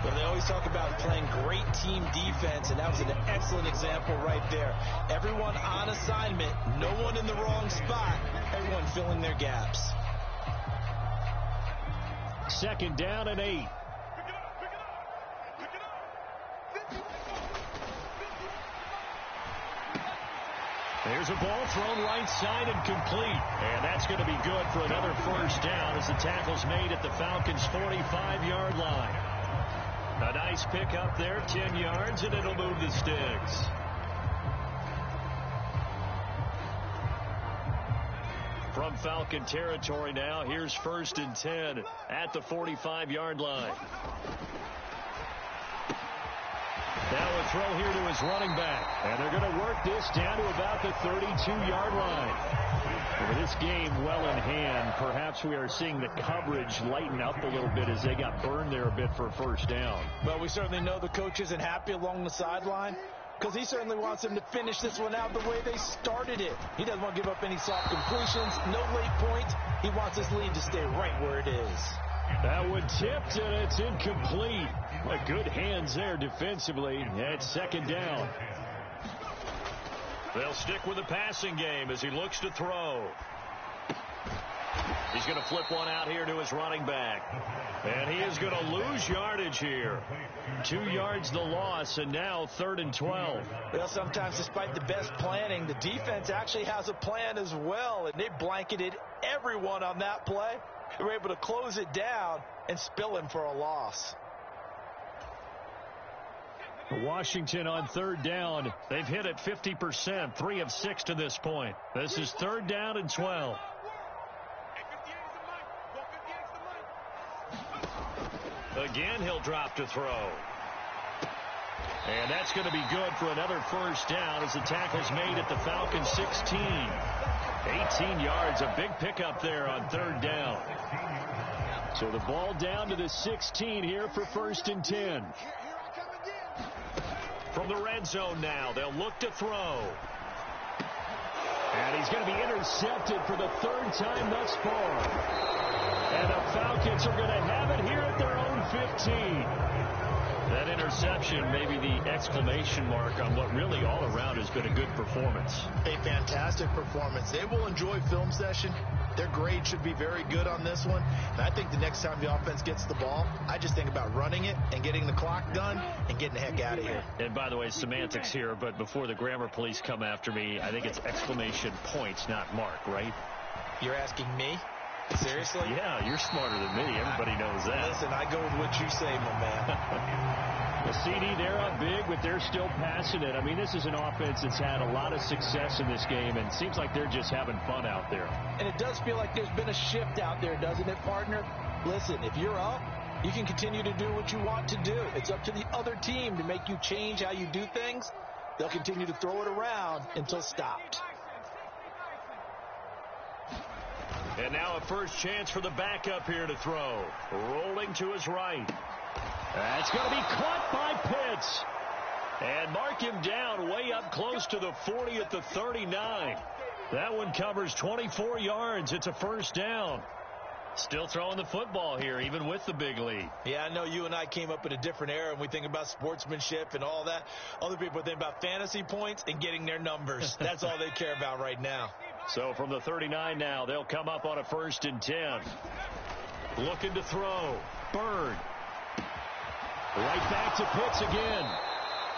Well, they always talk about playing great team defense, and that was an excellent example right there. Everyone on assignment, no one in the wrong spot, everyone filling their gaps. 2nd down and 8. There's a ball thrown right side and complete. And that's going to be good for another 1st down as the tackle's made at the Falcons' 45-yard line. A nice pickup there, 10 yards, and it'll move the sticks. From Falcon territory now, here's 1st and 10 at the 45-yard line. Now a throw here to his running back. And they're going to work this down to about the 32-yard line. With this game well in hand, perhaps we are seeing the coverage lighten up a little bit as they got burned there a bit for a first down. Well, we certainly know the coach isn't happy along the sideline because he certainly wants them to finish this one out the way they started it. He doesn't want to give up any soft completions, no late points. He wants his lead to stay right where it is. That one tipped, and it's incomplete. But good hands there defensively. It's second down. They'll stick with the passing game as he looks to throw. He's going to flip one out here to his running back. And he is going to lose yardage here. 2 yards the loss, and now 3rd and 12. Well, sometimes despite the best planning, the defense actually has a plan as well, and they blanketed everyone on that play. They were able to close it down and spill him for a loss. Washington on 3rd down. They've hit it 50%, 3 of 6 to this point. This is 3rd down and 12. Again, he'll drop to throw. And that's going to be good for another first down as the tackle's made at the Falcons 16. 18 yards, a big pickup there on 3rd down. So the ball down to the 16 here for 1st and 10. From the red zone now, they'll look to throw. And he's going to be intercepted for the 3rd time thus far. And the Falcons are going to have it here at their own 15. That interception may be the exclamation mark on what really all around has been a good performance. A fantastic performance. They will enjoy film session. Their grade should be very good on this one. And I think the next time the offense gets the ball, I just think about running it and getting the clock done and getting the heck out of here. And by the way, semantics here, but before the grammar police come after me, I think it's exclamation points, not mark, right? You're asking me? Seriously? Yeah, you're smarter than me. Everybody knows that. Listen, I go with what you say, my man. The CD, they're up big, but they're still passing it. I mean, this is an offense that's had a lot of success in this game, and it seems like they're just having fun out there. And it does feel like there's been a shift out there, doesn't it, partner? Listen, if you're up, you can continue to do what you want to do. It's up to the other team to make you change how you do things. They'll continue to throw it around until stopped. And now a first chance for the backup here to throw. Rolling to his right. That's going to be caught by Pitts. And mark him down way up close to the 40 at the 39. That one covers 24 yards. It's a first down. Still throwing the football here, even with the big lead. Yeah, I know you and I came up in a different era, and we think about sportsmanship and all that. Other people think about fantasy points and getting their numbers. That's all they care about right now. So from the 39 now, they'll come up on a 1st and 10. Looking to throw. Bird. Right back to Pitts again.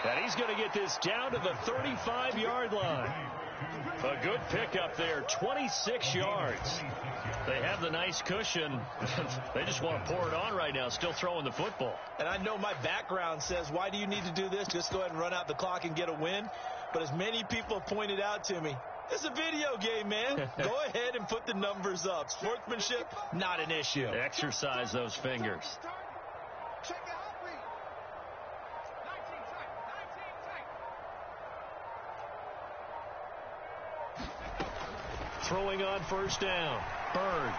And he's going to get this down to the 35-yard line. A good pickup there, 26 yards. They have the nice cushion. They just want to pour it on right now, still throwing the football. And I know my background says, why do you need to do this? Just go ahead and run out the clock and get a win. But as many people have pointed out to me, it's a video game, man. Go ahead and put the numbers up. Sportsmanship, not an issue. Exercise those fingers. Throwing on first down. Bird.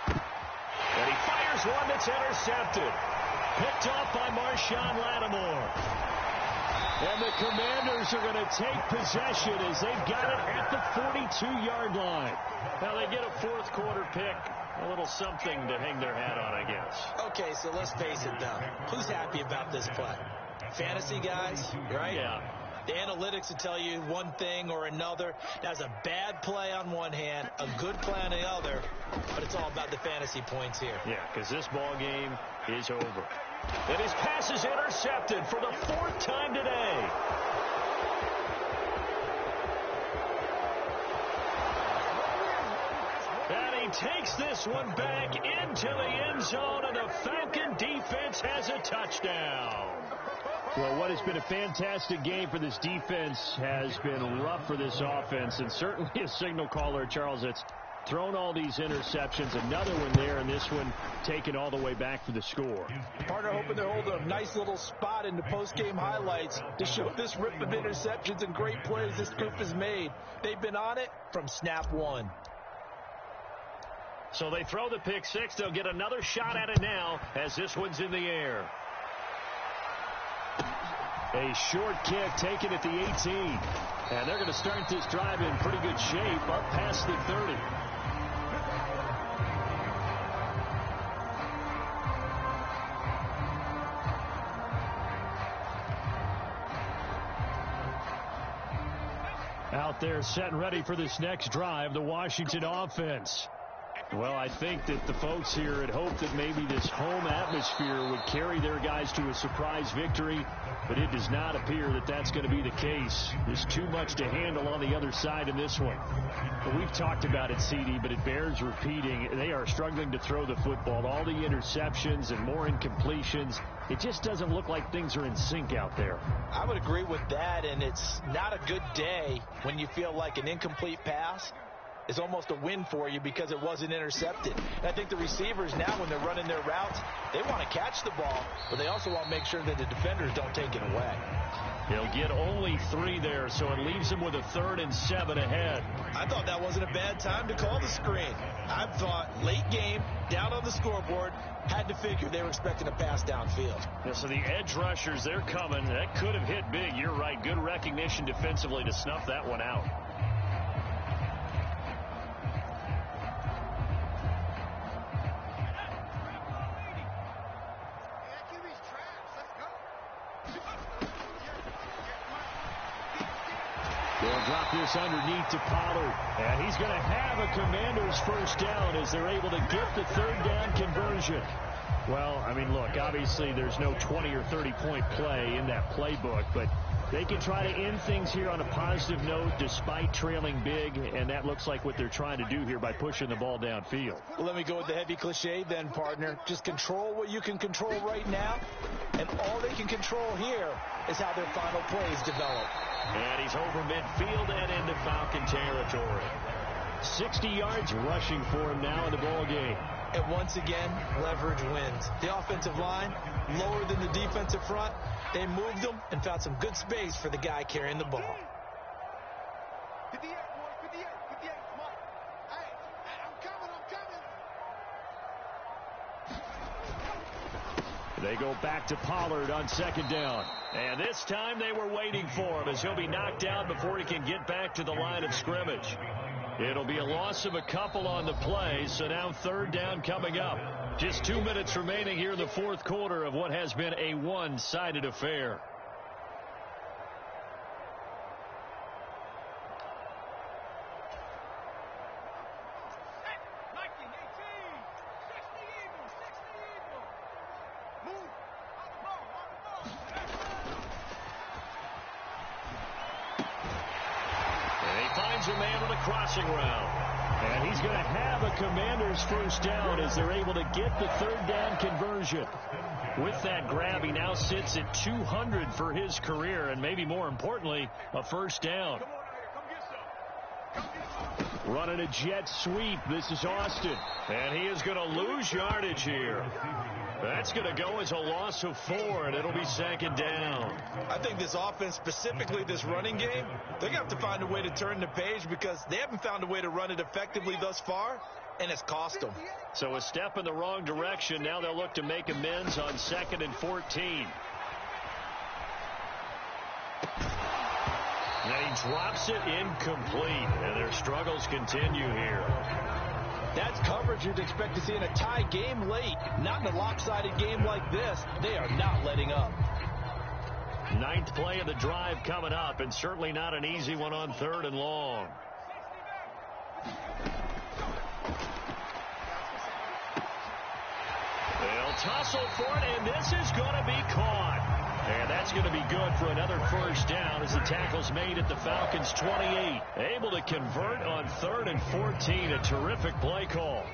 And he fires one that's intercepted. Picked off by Marshawn Lattimore. And the Commanders are going to take possession as they've got it at the 42-yard line. Now they get a fourth quarter pick. A little something to hang their hat on, I guess. Okay, so let's face it, though. Who's happy about this play? Fantasy guys, right? Yeah. The analytics will tell you one thing or another. That's a bad play on one hand, a good play on the other, but it's all about the fantasy points here. Yeah, because this ball game is over. And his pass is intercepted for the 4th time today. And he takes this one back into the end zone, and the Falcon defense has a touchdown. Well, what has been a fantastic game for this defense has been rough for this offense, and certainly a signal caller, Charles, that's thrown all these interceptions. Another one there, and this one take it all the way back for the score. Partner hoping they're holding a nice little spot in the post-game highlights to show this rip of interceptions and great plays this group has made. They've been on it from snap one. So they throw the pick six. They'll get another shot at it now as this one's in the air. A short kick taken at the 18. And they're going to start this drive in pretty good shape up past the 30. Out there set and ready for this next drive, the Washington offense. Well, I think that the folks here had hoped that maybe this home atmosphere would carry their guys to a surprise victory, but it does not appear that that's going to be the case. There's too much to handle on the other side in this one. But we've talked about it, CD, but it bears repeating. They are struggling to throw the football. All the interceptions and more incompletions. It just doesn't look like things are in sync out there. I would agree with that, and it's not a good day when you feel like an incomplete pass is almost a win for you because it wasn't intercepted. And I think the receivers now, when they're running their routes, they want to catch the ball, but they also want to make sure that the defenders don't take it away. He'll get only 3 there, so it leaves him with a 3rd and 7 ahead. I thought that wasn't a bad time to call the screen. I thought late game, down on the scoreboard, had to figure they were expecting a pass downfield. Yeah, so the edge rushers, they're coming. That could have hit big. You're right. Good recognition defensively to snuff that one out. They'll drop this underneath to Pollard. And he's going to have a Commanders first down as they're able to get the 3rd down conversion. Well, I mean, look, obviously there's no 20 or 30-point play in that playbook, but they can try to end things here on a positive note despite trailing big, and that looks like what they're trying to do here by pushing the ball downfield. Well, let me go with the heavy cliche then, partner. Just control what you can control right now, and all they can control here is how their final plays develop. And he's over midfield and into Falcon territory. 60 yards rushing for him now in the ball game. And once again, leverage wins. The offensive line, lower than the defensive front. They moved them and found some good space for the guy carrying the ball. 58, boy, 58, 58, come on. Hey, I'm coming. They go back to Pollard on 2nd down. And this time they were waiting for him as he'll be knocked down before he can get back to the line of scrimmage. It'll be a loss of a couple on the play, so now 3rd down coming up. Just 2 minutes remaining here in the 4th quarter of what has been a one-sided affair. A man on the crossing route. And he's going to have a Commanders first down as they're able to get the 3rd down conversion. With that grab, he now sits at 200 for his career, and maybe more importantly, a first down. Running a jet sweep. This is Austin. And he is going to lose yardage here. That's going to go as a loss of 4, and it'll be 2nd down. I think this offense, specifically this running game, they're going to have to find a way to turn the page because they haven't found a way to run it effectively thus far, and it's cost them. So a step in the wrong direction. Now they'll look to make amends on 2nd and 14. And he drops it incomplete, and their struggles continue here. That's coverage you'd expect to see in a tie game late. Not in a lopsided game like this. They are not letting up. 9th play of the drive coming up, and certainly not an easy one on 3rd and long. They'll tussle for it, and this is going to be caught. And that's going to be good for another first down as the tackle's made at the Falcons' 28. Able to convert on 3rd and 14. A terrific play call.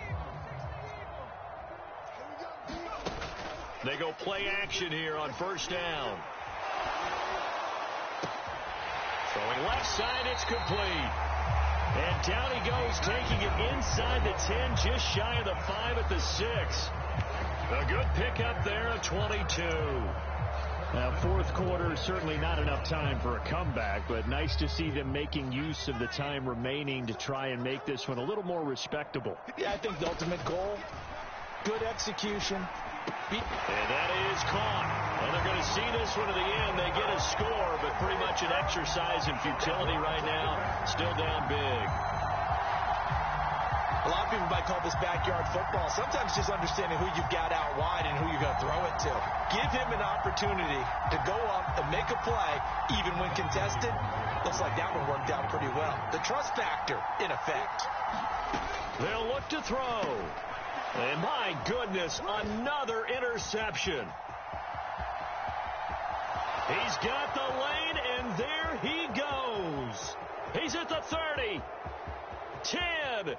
They go play action here on first down. Throwing left side, it's complete. And down he goes, taking it inside the 10, just shy of the 5 at the 6. A good pickup there of 22. Now, fourth quarter, certainly not enough time for a comeback, but nice to see them making use of the time remaining to try and make this one a little more respectable. Yeah, I think the ultimate goal, good execution. And that is caught. And they're going to see this one to the end. They get a score, but pretty much an exercise in futility right now. Still down big. A lot of people might call this backyard football. Sometimes just understanding who you've got out wide and who you're going to throw it to. Give him an opportunity to go up and make a play, even when contested. Looks like that one worked out pretty well. The trust factor, in effect. They'll look to throw. And my goodness, another interception. He's got the lane, and there he goes. He's at the 30, 10,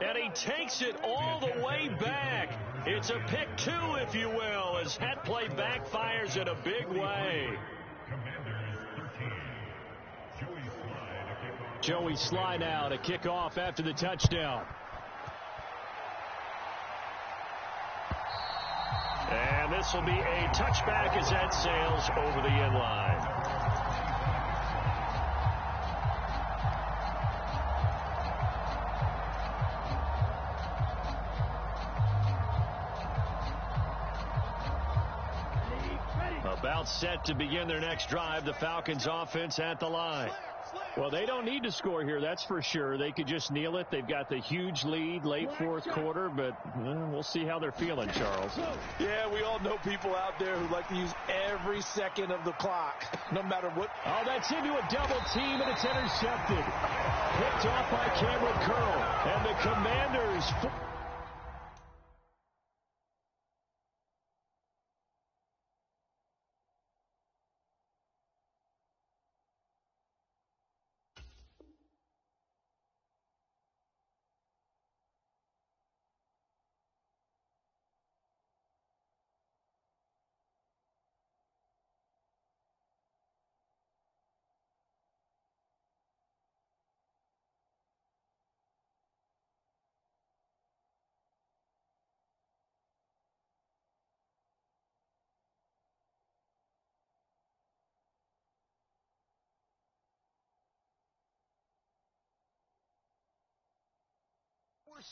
and he takes it all the way back. It's a pick two, if you will, as that play backfires in a big way. Joey Sly now to kick off after the touchdown. And this will be a touchback as that sails over the end line. About set to begin their next drive, the Falcons offense at the line. Well, they don't need to score here, that's for sure. They could just kneel it. They've got the huge lead late fourth quarter, but we'll see how they're feeling, Charles. Yeah, we all know people out there who like to use every second of the clock, no matter what. Oh, that's into a double team, and it's intercepted. Picked off by Cameron Curl, and the Commanders...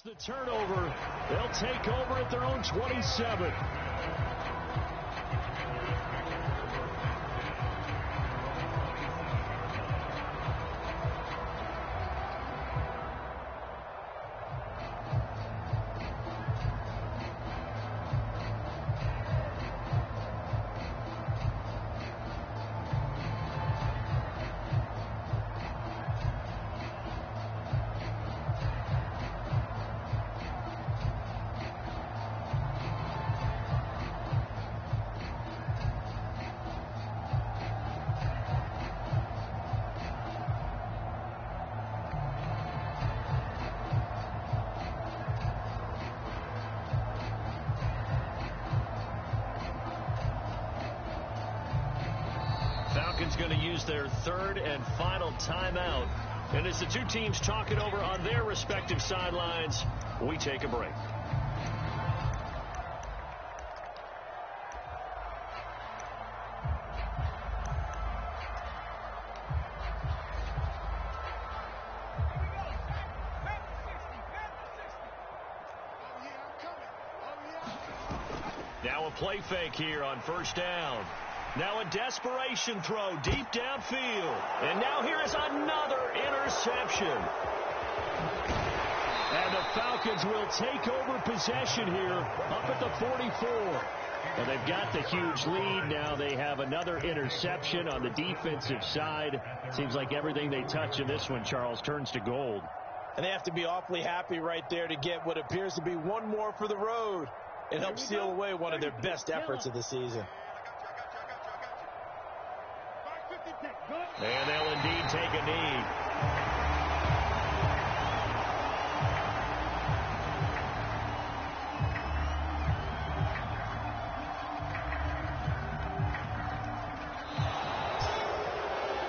The turnover. They'll take over at their own 27. Falcons going to use their third and final timeout. And as the two teams talk it over on their respective sidelines, we take a break. Now a play fake here on first down. Now a desperation throw deep downfield. And now here is another interception. And the Falcons will take over possession here up at the 44. Well, they've got the huge lead. Now they have another interception on the defensive side. Seems like everything they touch in this one, Charles, turns to gold. And they have to be awfully happy right there to get what appears to be one more for the road. It helps seal away one of their best efforts of the season. And they'll indeed take a knee.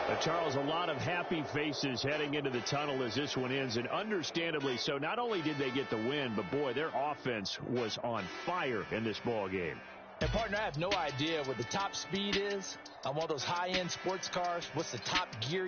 A Charles, a lot of happy faces heading into the tunnel as this one ends, and understandably so. Not only did they get the win, but, boy, their offense was on fire in this ball game. And, partner, I have no idea what the top speed is on one of those high-end sports cars, what's the top gear